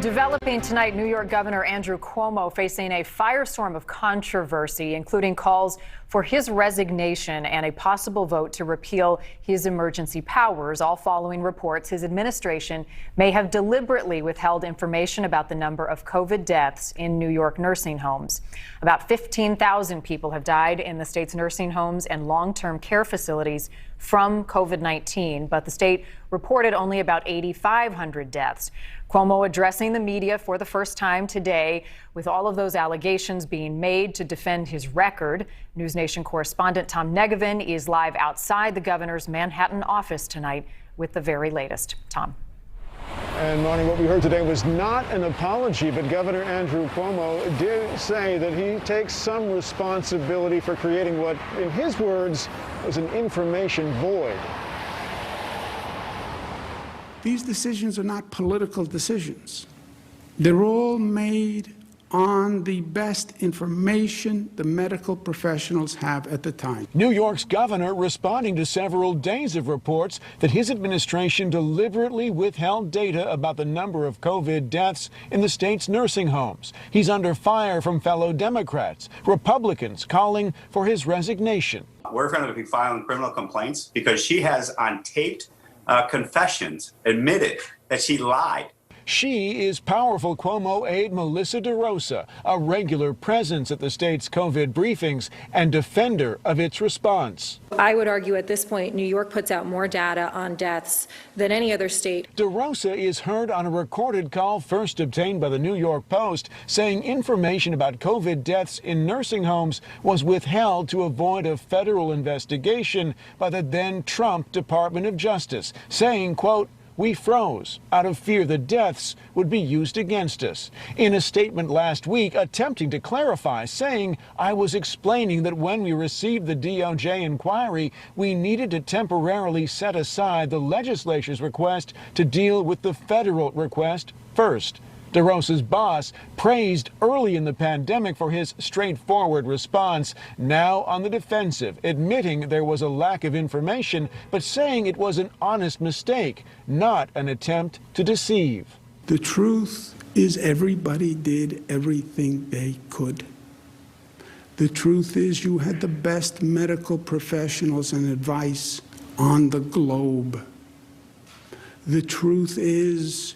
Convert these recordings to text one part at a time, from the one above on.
Developing tonight, New York Governor Andrew Cuomo facing a firestorm of controversy, including calls for his resignation and a possible vote to repeal his emergency powers, all following reports his administration may have deliberately withheld information about the number of COVID deaths in New York nursing homes. About 15,000 people have died in the state's nursing homes and long-term care facilities from COVID-19, but the state reported only about 8,500 deaths. Cuomo addressing the media for the first time today, with all of those allegations being made to defend his record. NewsNation correspondent Tom Negevin is live outside the governor's Manhattan office tonight with the very latest. Tom. And Marnie, what we heard today was not an apology, but Governor Andrew Cuomo did say that he takes some responsibility for creating what, in his words, was an information void. These decisions are not political decisions. They're all made on the best information the medical professionals have at the time. New York's governor responding to several days of reports that his administration deliberately withheld data about the number of COVID deaths in the state's nursing homes. He's under fire from fellow Democrats, Republicans calling for his resignation. We're going to be filing criminal complaints because she has on taped confessions admitted that she lied. She is powerful Cuomo aide Melissa DeRosa, a regular presence at the state's COVID briefings and defender of its response. I would argue at this point, New York puts out more data on deaths than any other state. DeRosa is heard on a recorded call first obtained by the New York Post, saying information about COVID deaths in nursing homes was withheld to avoid a federal investigation by the then Trump Department of Justice, saying, quote, "We froze out of fear the deaths would be used against us." In a statement last week, attempting to clarify, saying, "I was explaining that when we received the DOJ inquiry, we needed to temporarily set aside the legislature's request to deal with the federal request first." DeRosa's boss praised early in the pandemic for his straightforward response, now on the defensive, admitting there was a lack of information, but saying it was an honest mistake, not an attempt to deceive. The truth is everybody did everything they could. The truth is you had the best medical professionals and advice on the globe. The truth is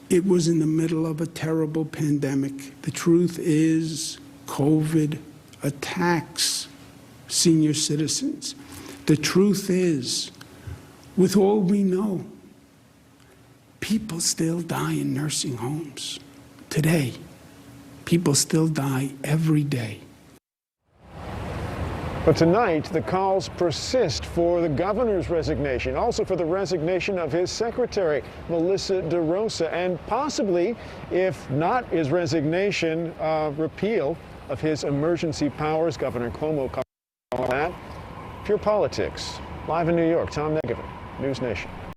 it was in the middle of a terrible pandemic. The truth is COVID attacks senior citizens. The truth is, with all we know, people still die in nursing homes today. People still die every day. But tonight, the calls persist for the governor's resignation, also for the resignation of his secretary, Melissa DeRosa, and possibly, if not his resignation, repeal of his emergency powers. Governor Cuomo calling that. Pure Politics. Live in New York, Tom Negevin, NewsNation.